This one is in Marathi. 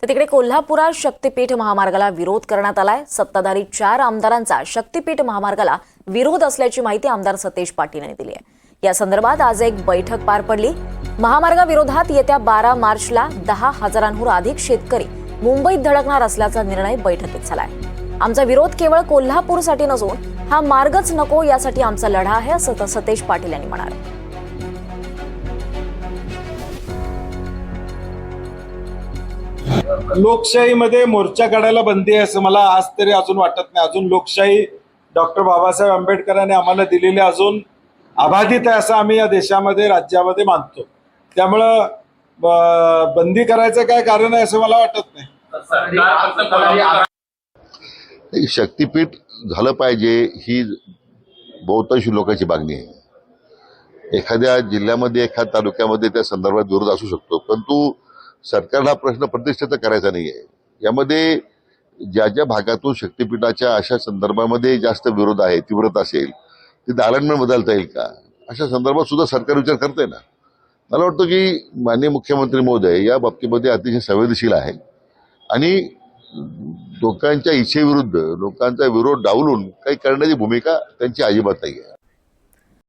तर तिकडे कोल्हापुरात शक्तीपीठ महामार्गाला विरोध करण्यात आलाय। सत्ताधारी 4 आमदारांचा शक्तीपीठ महामार्गाला विरोध असल्याची माहिती आमदार सतेज पाटील यांनी दिली आहे। या संदर्भात आज एक बैठक पार पडली। महामार्गाविरोधात येत्या 12 मार्चला 10,000हून अधिक शेतकरी मुंबईत धडकणार असल्याचा निर्णय बैठकीत झालाय। आमचा विरोध केवळ कोल्हापूरसाठी नसून हा मार्गच नको यासाठी आमचा लढा आहे, असं सतेज पाटील यांनी म्हणाले। लोकशाहीमध्ये मोर्चा काढायला बंदी आहे असं मला आज तरी अजून वाटत नाही। अजून लोकशाही डॉक्टर बाबासाहेब आंबेडकरांनी आम्हाला दिलेली अजून अबाधित आहे असं आम्ही या देशामध्ये राज्यामध्ये मानतो। त्यामुळं बंदी करायचं काय कारण आहे असं मला वाटत नाही। शक्तीपीठ झालं पाहिजे ही बहुतांश लोकांची मागणी आहे। एखाद्या जिल्ह्यामध्ये एखाद्या तालुक्यामध्ये त्या संदर्भात विरोध असू शकतो, परंतु सरकारला प्रश्न प्रतिष्ठित करायचा नाही आहे। यामध्ये ज्या ज्या भागातून शक्तीपीठाच्या अशा संदर्भामध्ये जास्त विरोध आहे, तीव्रता असेल, तिथे अलाइनमेंट बदलता येईल का अशा संदर्भात सुद्धा सरकार विचार करते ना। मला वाटतं की माननीय मुख्यमंत्री महोदय या बाबतीमध्ये अतिशय संवेदनशील आहे आणि लोकांच्या इच्छेविरुद्ध लोकांचा विरोध डावलून काही करण्याची भूमिका त्यांची अजिबात नाही आहे।